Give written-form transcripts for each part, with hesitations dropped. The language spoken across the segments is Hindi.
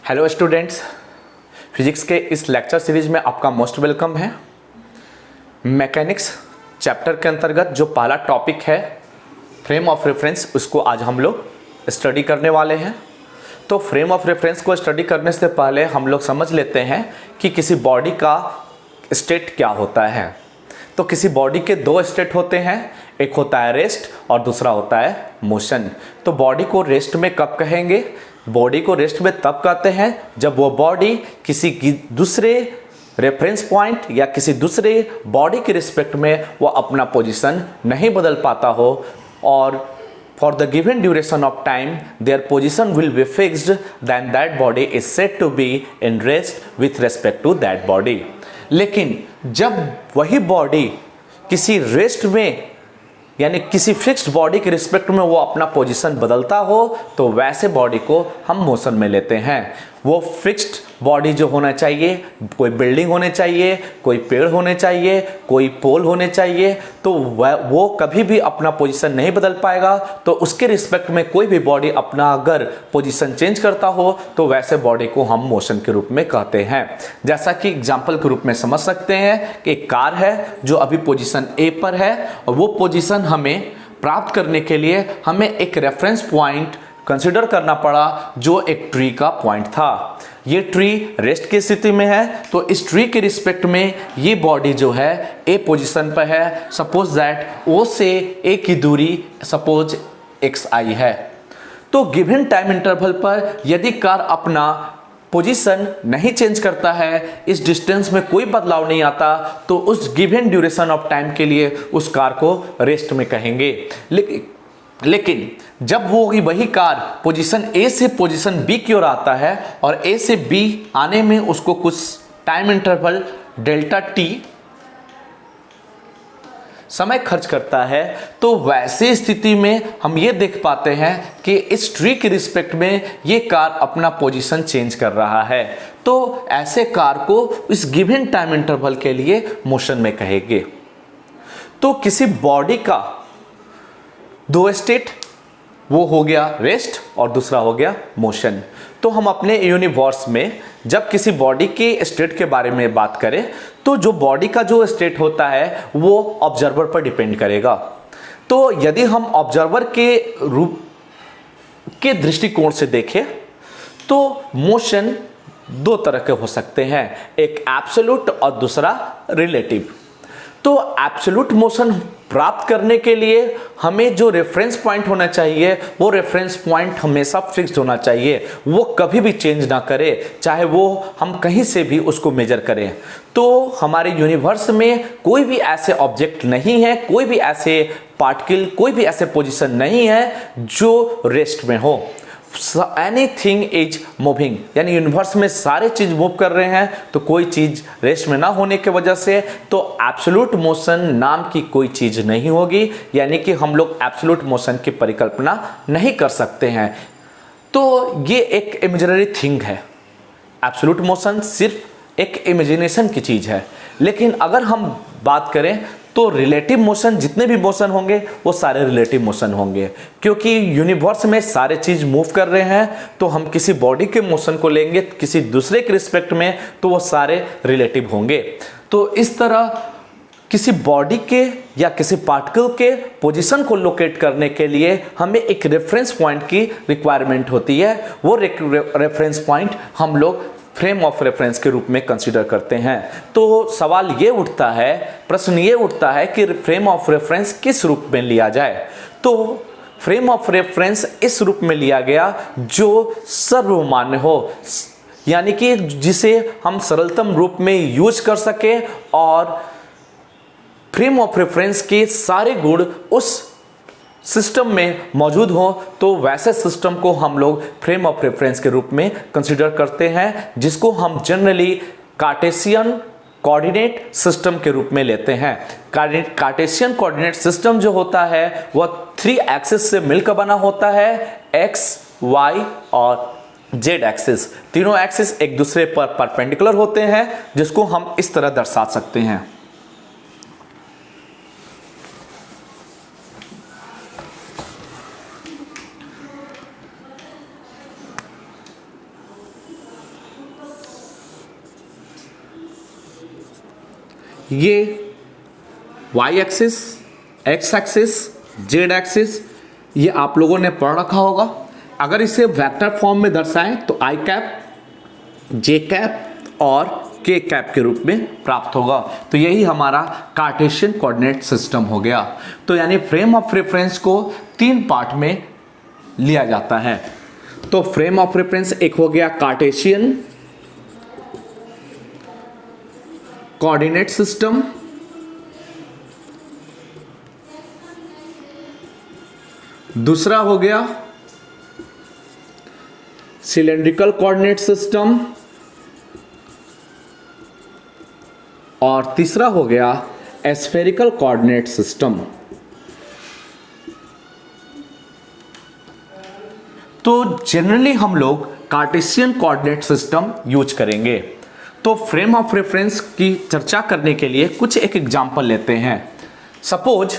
हेलो स्टूडेंट्स, फिजिक्स के इस लेक्चर सीरीज में आपका मोस्ट वेलकम है। मैकेनिक्स चैप्टर के अंतर्गत जो पहला टॉपिक है फ्रेम ऑफ रेफरेंस, उसको आज हम लोग स्टडी करने वाले हैं। तो फ्रेम ऑफ रेफरेंस को स्टडी करने से पहले हम लोग समझ लेते हैं कि किसी बॉडी का स्टेट क्या होता है। तो किसी बॉडी के दो स्टेट होते हैं, एक होता है रेस्ट और दूसरा होता है मोशन। तो बॉडी को रेस्ट में कब कहेंगे? बॉडी को रेस्ट में तब कहते हैं जब वो बॉडी किसी दूसरे रेफरेंस पॉइंट या किसी दूसरे बॉडी के रिस्पेक्ट में वो अपना पोजीशन नहीं बदल पाता हो, और for the given duration of time their position will be fixed, then that body is said to be in rest with respect to that body। लेकिन जब वही बॉडी किसी रेस्ट में यानी किसी फिक्स्ड बॉडी के रिस्पेक्ट में वो अपना पोजीशन बदलता हो तो वैसे बॉडी को हम मोशन में लेते हैं। वो फिक्स्ड बॉडी जो होना चाहिए, कोई बिल्डिंग होने चाहिए, कोई पेड़ होने चाहिए, कोई पोल होने चाहिए, तो वो कभी भी अपना पोजीशन नहीं बदल पाएगा। तो उसके रिस्पेक्ट में कोई भी बॉडी अपना अगर पोजीशन चेंज करता हो तो वैसे बॉडी को हम मोशन के रूप में कहते हैं। जैसा कि एग्जाम्पल के रूप में समझ सकते हैं कि एक कार है जो अभी पोजीशन ए पर है, और वो पोजीशन हमें प्राप्त करने के लिए हमें एक रेफरेंस पॉइंट कंसिडर करना पड़ा जो एक ट्री का पॉइंट था। ये ट्री रेस्ट की स्थिति में है, तो इस ट्री के रिस्पेक्ट में ये बॉडी जो है ए पोजीशन पर है। सपोज दैट ओ से ए की दूरी सपोज xi है। तो गिवन टाइम इंटरवल पर यदि कार अपना पोजीशन नहीं चेंज करता है, इस डिस्टेंस में कोई बदलाव नहीं आता, तो उस गिवन ड्यूरेशन ऑफ टाइम के लिए उस कार को रेस्ट में कहेंगे। लेकिन जब वही कार पोजीशन ए से पोजीशन बी की ओर आता है और ए से बी आने में उसको कुछ टाइम इंटरवल डेल्टा टी समय खर्च करता है, तो वैसे स्थिति में हम ये देख पाते हैं कि इस ट्री के रिस्पेक्ट में ये कार अपना पोजीशन चेंज कर रहा है। तो ऐसे कार को इस गिवन टाइम इंटरवल के लिए मोशन में कहेंगे। तो किसी बॉडी का दो स्टेट, वो हो गया रेस्ट और दूसरा हो गया मोशन। तो हम अपने यूनिवर्स में जब किसी बॉडी के स्टेट के बारे में बात करें तो जो बॉडी का जो स्टेट होता है वो ऑब्जर्वर पर डिपेंड करेगा। तो यदि हम ऑब्जर्वर के रूप के दृष्टिकोण से देखें तो मोशन दो तरह के हो सकते हैं, एक एब्सोल्यूट और दूसरा रिलेटिव। तो एब्सोल्यूट मोशन प्राप्त करने के लिए हमें जो रेफरेंस पॉइंट होना चाहिए वो रेफरेंस पॉइंट हमेशा फिक्स्ड होना चाहिए, वो कभी भी चेंज ना करे, चाहे वो हम कहीं से भी उसको मेजर करें। तो हमारे यूनिवर्स में कोई भी ऐसे ऑब्जेक्ट नहीं है, कोई भी ऐसे पार्टिकल, कोई भी ऐसे पोजीशन नहीं है जो रेस्ट में हो। एनीथिंग इज मूविंग, यानी यूनिवर्स में सारे चीज मूव कर रहे हैं, तो कोई चीज रेस्ट में ना होने की वजह से तो एब्सोल्यूट मोशन नाम की कोई चीज नहीं होगी, यानी कि हम लोग एब्सोल्यूट मोशन की परिकल्पना नहीं कर सकते हैं। तो ये एक इमेजिनरी थिंग है, एब्सोल्यूट मोशन सिर्फ एक इमेजिनेशन की चीज है। लेकिन अगर हम बात करें तो रिलेटिव मोशन, जितने भी मोशन होंगे वो सारे रिलेटिव मोशन होंगे, क्योंकि यूनिवर्स में सारे चीज मूव कर रहे हैं। तो हम किसी बॉडी के मोशन को लेंगे किसी दूसरे के रिस्पेक्ट में तो वो सारे रिलेटिव होंगे। तो इस तरह किसी बॉडी के या किसी पार्टिकल के पोजीशन को लोकेट करने के लिए हमें एक रेफरेंस पॉइंट की रिक्वायरमेंट होती है। वो रेफरेंस पॉइंट हम लोग फ्रेम ऑफ रेफरेंस के रूप में कंसीडर करते हैं। तो सवाल ये उठता है, प्रश्न ये उठता है कि फ्रेम ऑफ रेफरेंस किस रूप में लिया जाए। तो फ्रेम ऑफ रेफरेंस इस रूप में लिया गया जो सर्वमान्य हो, यानी कि जिसे हम सरलतम रूप में यूज कर सके और फ्रेम ऑफ रेफरेंस के सारे गुण उस सिस्टम में मौजूद हो, तो वैसे सिस्टम को हम लोग फ्रेम ऑफ रेफरेंस के रूप में कंसीडर करते हैं, जिसको हम जनरली कार्टेशियन कोऑर्डिनेट सिस्टम के रूप में लेते हैं। कार्टेशियन कोऑर्डिनेट सिस्टम जो होता है वह 3 एक्सिस से मिलकर बना होता है, एक्स, वाई और जेड एक्सिस। तीनों एक्सिस एक दूसरे पर परपेंडिकुलर होते हैं, जिसको हम इस तरह दर्शा सकते हैं। ये Y axis, X axis, Z axis ये आप लोगों ने पढ़ रखा होगा। अगर इसे वेक्टर फॉर्म में दर्शाएं तो आई कैप, जे कैप और के कैप के रूप में प्राप्त होगा। तो यही हमारा कार्टेशियन कोऑर्डिनेट सिस्टम हो गया। तो यानी फ्रेम ऑफ रेफरेंस को 3 पार्ट में लिया जाता है। तो फ्रेम ऑफ रेफरेंस एक हो गया कार्टेशियन कोऑर्डिनेट सिस्टम, दूसरा हो गया सिलेंड्रिकल कोऑर्डिनेट सिस्टम और तीसरा हो गया एस्फेरिकल कोऑर्डिनेट सिस्टम। तो जनरली हम लोग कार्टेशियन कोऑर्डिनेट सिस्टम यूज करेंगे। तो फ्रेम ऑफ रेफरेंस की चर्चा करने के लिए कुछ एक एग्जांपल लेते हैं। सपोज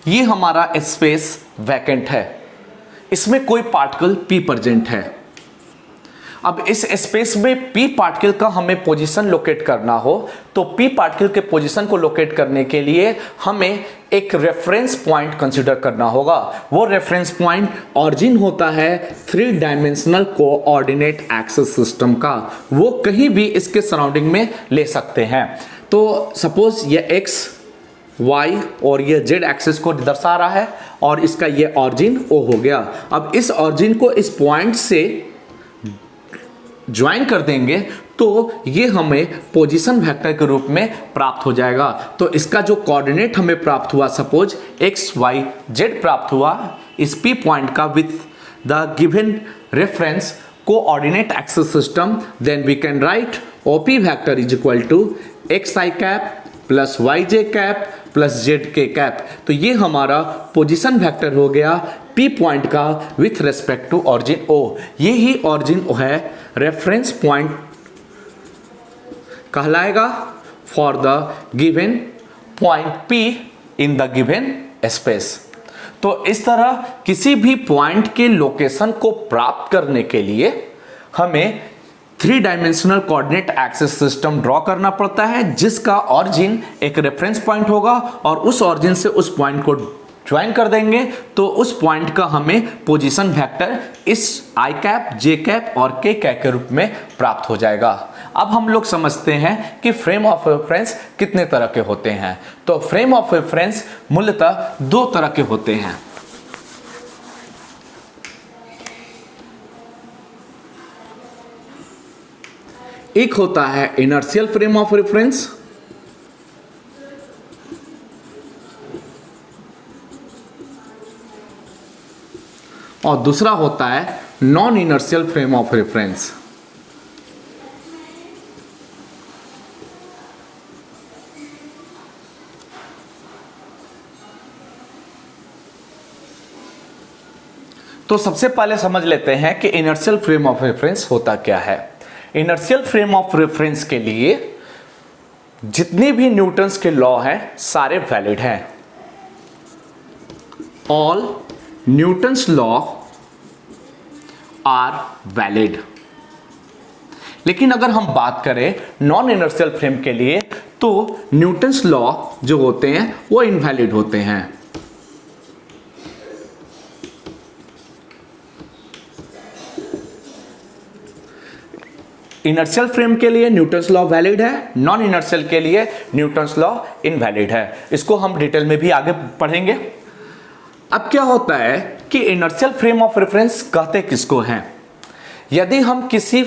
ये हमारा स्पेस वैकेंट है, इसमें कोई पार्टिकल p प्रेजेंट है। अब इस स्पेस में p पार्टिकल का हमें पोजीशन लोकेट करना हो तो p पार्टिकल के पोजीशन को लोकेट करने के लिए हमें एक रेफरेंस पॉइंट कंसीडर करना होगा। वो रेफरेंस पॉइंट ऑरिजिन होता है 3 डायमेंशनल कोऑर्डिनेट एक्सिस सिस्टम का। वो कहीं भी इसके सराउंडिंग में ले सकते हैं। तो सपोज ये x, y और ये z एक्सिस को दर्शा रहा है और इसका ये ऑरिजिन O हो गया। अब इस ऑरिजिन को इस पॉइंट से ज्वाइन कर देंगे तो ये हमें पोजीशन वेक्टर के रूप में प्राप्त हो जाएगा। तो इसका जो कोऑर्डिनेट हमें प्राप्त हुआ, सपोज x, y, z प्राप्त हुआ इस p पॉइंट का with the given reference coordinate axis system, then we can write OP vector is equal to xi cap plus yj cap plus zk cap. तो ये हमारा पोजीशन वेक्टर हो गया p पॉइंट का with respect to origin O। ये ही ऑरिजिन O है, रेफरेंस पॉइंट कहलाएगा for the given point P in the given space. तो इस तरह किसी भी पॉइंट के लोकेशन को प्राप्त करने के लिए हमें 3 dimensional coordinate axis system draw करना पड़ता है, जिसका ऑरिजिन एक रेफरेंस पॉइंट होगा और उस ऑरिजिन से उस पॉइंट को ज्वाइन कर देंगे तो उस पॉइंट का हमें पोजीशन वेक्टर इस आई कैप, जे कैप और के कैप के रूप में प्राप्त हो जाएगा। अब हम लोग समझते हैं कि फ्रेम ऑफ रेफरेंस कितने तरह के होते हैं। तो फ्रेम ऑफ रेफरेंस मूलतः 2 तरह के होते हैं। एक होता है इनर्शियल फ्रेम ऑफ रेफरेंस और दूसरा होता है non inertial frame of reference. तो सबसे पहले समझ लेते हैं कि इनर्शियल फ्रेम ऑफ रेफरेंस होता क्या है। इनर्शियल फ्रेम ऑफ रेफरेंस के लिए जितने भी न्यूटन्स के लॉ हैं सारे वैलिड हैं। All Newton's law are valid. लेकिन अगर हम बात करें नॉन इनर्शियल फ्रेम के लिए तो न्यूटन्स लॉ जो होते हैं वो इनवैलिड होते हैं। इनर्शियल फ्रेम के लिए न्यूटन्स लॉ वैलिड है, नॉन इनर्शियल के लिए न्यूटन्स लॉ इनवैलिड है। इसको हम डिटेल में भी आगे पढ़ेंगे। अब क्या होता है कि इनर्शियल फ्रेम ऑफ रेफरेंस कहते किसको हैं? यदि हम किसी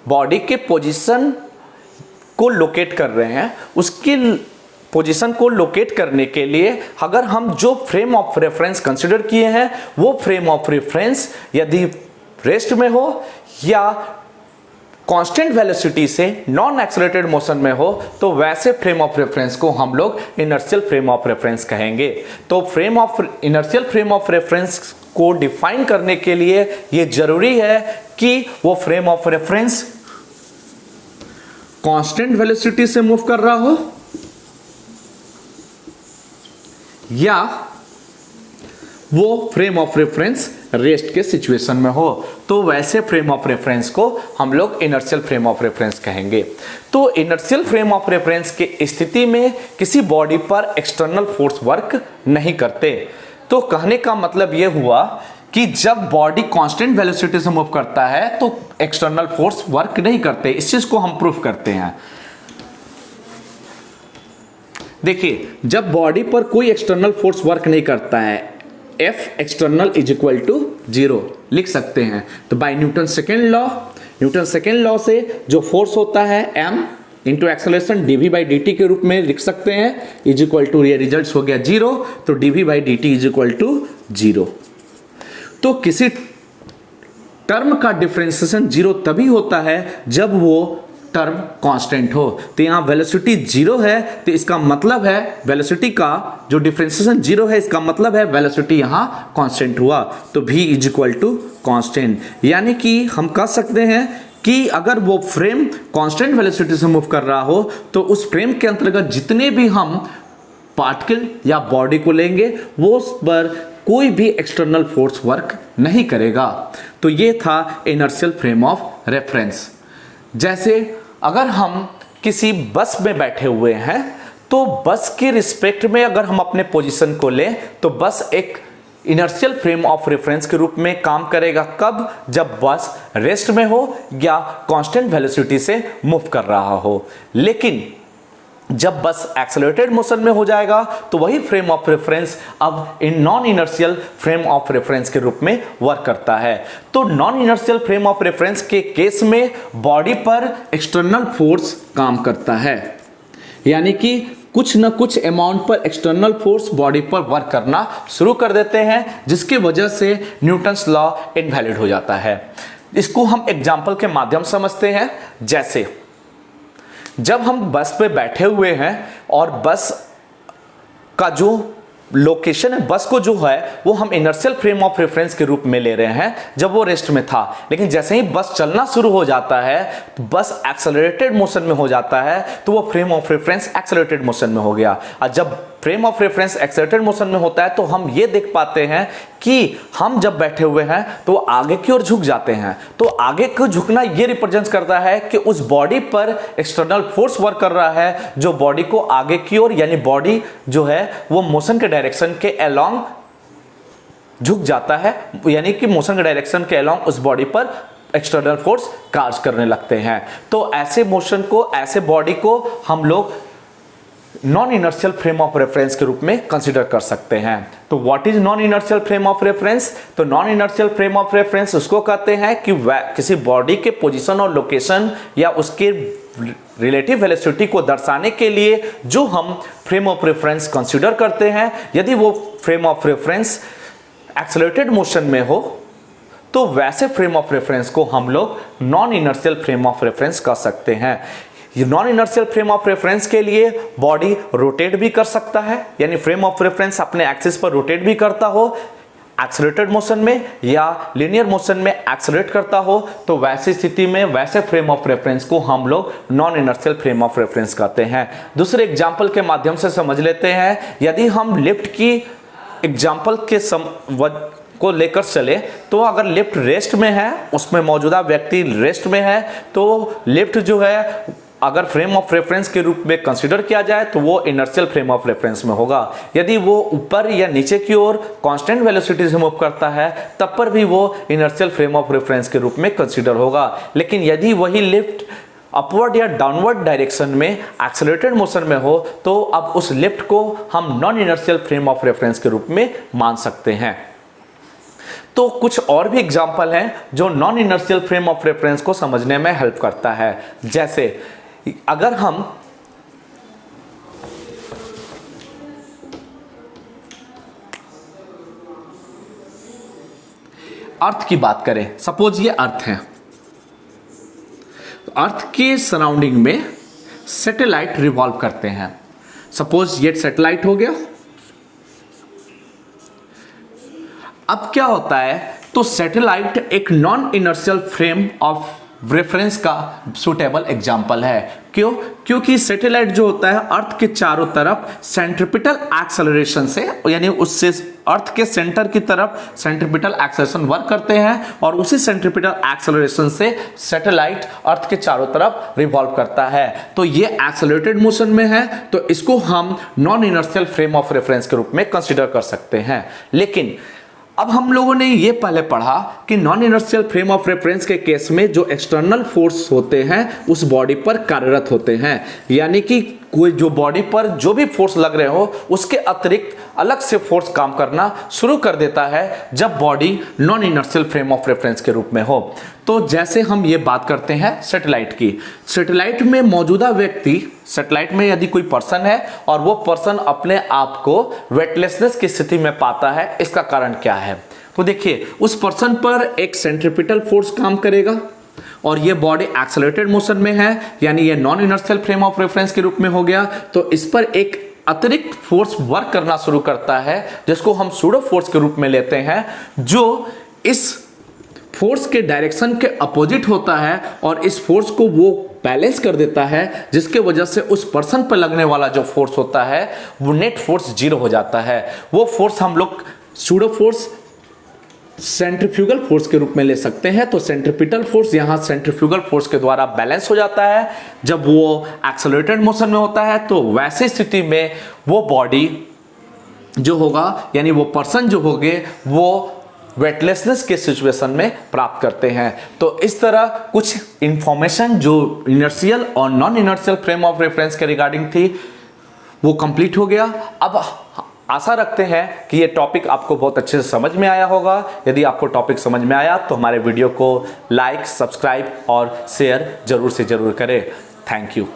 बॉडी के पोजीशन को लोकेट कर रहे हैं, उसकी पोजीशन को लोकेट करने के लिए अगर हम जो फ्रेम ऑफ रेफरेंस कंसिडर किए हैं वो फ्रेम ऑफ रेफरेंस यदि रेस्ट में हो या कांस्टेंट वेलोसिटी से नॉन एक्सेलरेटेड मोशन में हो तो वैसे फ्रेम ऑफ रेफरेंस को हम लोग इनर्शियल फ्रेम ऑफ रेफरेंस कहेंगे। तो इनर्शियल फ्रेम ऑफ रेफरेंस को डिफाइन करने के लिए यह जरूरी है कि वो frame of reference constant velocity से मूव कर रहा हो या वो फ्रेम ऑफ रेफरेंस रेस्ट के सिचुएशन में हो, तो वैसे फ्रेम ऑफ रेफरेंस को हम लोग इनर्शियल फ्रेम ऑफ रेफरेंस कहेंगे। तो इनर्शियल फ्रेम ऑफ रेफरेंस की स्थिति में किसी बॉडी पर एक्सटर्नल फोर्स वर्क नहीं करते। तो कहने का मतलब ये हुआ कि जब बॉडी कांस्टेंट वेलोसिटी से मूव करता है तो एक्सटर्नल फोर्स वर्क नहीं करते। इस चीज को हम प्रूफ करते हैं। देखिए, जब बॉडी पर कोई एक्सटर्नल फोर्स वर्क नहीं करता है, F external is equal to 0 लिख सकते हैं। तो बाय न्यूटन सेकेंड लॉ से जो फोर्स होता है m into acceleration dv by dt के रूप में लिख सकते हैं, इज इक्वल टू, ये रिजल्ट हो गया 0, तो dv by dt is equal to 0। तो किसी टर्म का डिफरेंशिएशन 0 तभी होता है जब वो टर्म कांस्टेंट हो। तो यहां वेलोसिटी 0 है, तो इसका मतलब है वेलोसिटी का जो डिफरेंशिएशन 0 है, इसका मतलब है वेलोसिटी यहां कांस्टेंट हुआ। तो v is equal to constant, यानी कि हम कह सकते हैं कि अगर वो फ्रेम कांस्टेंट वेलोसिटी से मूव कर रहा हो तो उस फ्रेम के अंतर्गत जितने भी हम पार्टिकल या बॉडी को लेंगे वो उस पर कोई भी एक्सटर्नल फोर्स वर्क नहीं करेगा। तो ये था इनर्शियल फ्रेम ऑफ रेफरेंस। जैसे अगर हम किसी बस में बैठे हुए हैं तो बस के रिस्पेक्ट में अगर हम अपने पोजीशन को लें तो बस एक इनर्शियल फ्रेम ऑफ रेफरेंस के रूप में काम करेगा। कब? जब बस रेस्ट में हो या कांस्टेंट वेलोसिटी से मूव कर रहा हो। लेकिन जब बस एक्सेलरेटेड मोशन में हो जाएगा तो वही फ्रेम ऑफ रेफरेंस अब in non inertial frame of reference के रूप में वर्क करता है। तो non inertial frame of reference के केस में बॉडी पर एक्सटर्नल फोर्स काम करता है, यानी कि कुछ न कुछ अमाउंट पर एक्सटर्नल फोर्स बॉडी पर वर्क करना शुरू कर देते हैं, जिसकी वजह से न्यूटन्स लॉ इनवैलिड हो जाता है। इसको हम एग्जाम्पल के माध्यम से समझते हैं। जैसे जब हम बस पे बैठे हुए हैं और बस का जो लोकेशन है, बस को जो है वो हम इनर्शियल फ्रेम ऑफ रेफरेंस के रूप में ले रहे हैं जब वो रेस्ट में था। लेकिन जैसे ही बस चलना शुरू हो जाता है तो बस एक्सेलरेटेड मोशन में हो जाता है, तो वो frame of reference accelerated motion में हो गया। और जब frame of reference accelerated motion में होता है तो हम ये देख पाते हैं कि हम जब बैठे हुए हैं तो आगे की ओर झुक जाते हैं। तो आगे को झुकना ये रिप्रेजेंट करता है कि उस बॉडी पर एक्सटर्नल फोर्स वर्क कर रहा है जो बॉडी को आगे की ओर, यानी बॉडी जो है वो मोशन के डायरेक्शन के अलोंग झुक जाता है, यानी कि मोशन के डायरेक्शन के अलोंग उस बॉडी पर एक्सटर्नल फोर्स कार्य करने लगते हैं। तो ऐसे मोशन को, ऐसे बॉडी को हम लोग non inertial frame of reference के रूप में कंसीडर कर सकते हैं। तो what is non inertial frame of reference? तो non inertial frame of reference उसको कहते हैं कि किसी बॉडी के पोजीशन और लोकेशन या उसके रिलेटिव वेलोसिटी को दर्शाने के लिए जो हम फ्रेम ऑफ रेफरेंस कंसीडर करते हैं, यदि वो frame of reference accelerated motion में हो तो वैसे फ्रेम ऑफ रेफरेंस को हम लोग non inertial frame of reference कह सकते हैं। ये non inertial frame of reference के लिए बॉडी रोटेट भी कर सकता है, यानी फ्रेम ऑफ रेफरेंस अपने एक्सिस पर रोटेट भी करता हो एक्सेलरेटेड मोशन में या लीनियर मोशन में एक्सेलरेट करता हो, तो वैसी स्थिति में वैसे फ्रेम ऑफ रेफरेंस को हम लोग non inertial frame of reference कहते हैं। दूसरे एग्जांपल के माध्यम से समझ लेते हैं। यदि हम लिफ्ट की एग्जांपल के को लेकर चले तो अगर लिफ्ट रेस्ट में है, उसमें मौजूदा व्यक्ति रेस्ट में है, तो लिफ्ट जो है अगर फ्रेम ऑफ रेफरेंस के रूप में कंसीडर किया जाए तो वो इनर्शियल फ्रेम ऑफ रेफरेंस में होगा। यदि वो ऊपर या नीचे की ओर कांस्टेंट वेलोसिटी से मूव करता है तब पर भी वो इनर्शियल फ्रेम ऑफ रेफरेंस के रूप में कंसीडर होगा। लेकिन यदि वही लिफ्ट अपवर्ड या डाउनवर्ड डायरेक्शन में एक्सेलरेटेड मोशन में हो तो अब उस लिफ्ट को हम non inertial frame of reference के रूप में मान सकते हैं। तो कुछ और भी एग्जाम्पल हैं जो non inertial frame of reference को समझने में हेल्प करता है। जैसे अगर हम अर्थ की बात करें, सपोज ये अर्थ है, तो अर्थ के सराउंडिंग में सैटेलाइट रिवॉल्व करते हैं। सपोज ये सैटेलाइट हो गया। अब क्या होता है, तो सैटेलाइट एक non inertial frame of reference का सुटेबल एग्जाम्पल है। क्यों? क्योंकि सैटेलाइट जो होता है अर्थ के चारों तरफ सेंट्रिपिटल एक्सेलरेशन से, यानी उससे अर्थ के सेंटर की तरफ सेंट्रिपिटल एक्सेलरेशन वर्क करते हैं और उसी सेंट्रिपिटल एक्सेलरेशन से सैटेलाइट अर्थ के चारों तरफ रिवॉल्व करता है। तो ये एक्सेलरेटेड मोशन में है, तो इसको हम non inertial frame of reference के रूप में कंसीडर कर सकते हैं। लेकिन अब हम लोगों ने ये पहले पढ़ा कि non inertial frame of reference के केस में जो एक्सटर्नल फोर्स होते हैं उस बॉडी पर कार्यरत होते हैं, यानी कि कोई जो बॉडी पर जो भी फोर्स लग रहे हो उसके अतिरिक्त अलग से फोर्स काम करना शुरू कर देता है जब body non inertial frame of reference के रूप में हो। तो जैसे हम ये बात करते हैं सैटेलाइट की, सैटेलाइट में मौजूदा व्यक्ति, सैटेलाइट में यदि कोई पर्सन है और वो पर्सन अपने आप को वेटलेसनेस की स्थिति में पाता है, इसका कारण क्या है? तो देखिए, उस पर्सन पर एक सेंट्रिपिटल फोर्स काम करेगा और ये बॉडी एक्सेलरेटेड मोशन में है, यानी ये non inertial frame of reference के रूप में हो गया। तो इस पर एक अतिरिक्त फोर्स वर्क करना शुरू करता है जिसको हम सूडो फोर्स के रूप में लेते हैं, जो इस फोर्स के डायरेक्शन के अपोजिट होता है और इस फोर्स को वो बैलेंस कर देता है, जिसके वजह से उस पर्सन पर लगने वाला जो फोर्स होता है वो नेट फोर्स 0 हो जाता है। वो फोर्स हम लोग सूडो फोर्स सेंट्रीफ्यूगल फोर्स के रूप में ले सकते हैं। तो सेंट्रिपिटल फोर्स यहां सेंट्रीफ्यूगल फोर्स के द्वारा बैलेंस हो जाता है जब वो एक्सेलरेटेड मोशन में होता है। तो वैसी स्थिति में वो बॉडी जो होगा, यानी वो पर्सन जो होंगे, वो वेटलेसनेस के सिचुएशन में प्राप्त करते हैं। तो इस तरह कुछ इंफॉर्मेशन जो इनर्शियल और non inertial frame of reference के रिगार्डिंग थी वो कंप्लीट हो गया। अब आशा रखते हैं कि ये टॉपिक आपको बहुत अच्छे से समझ में आया होगा। यदि आपको टॉपिक समझ में आया तो हमारे वीडियो को लाइक, सब्सक्राइब और शेयर जरूर से जरूर करें। Thank you.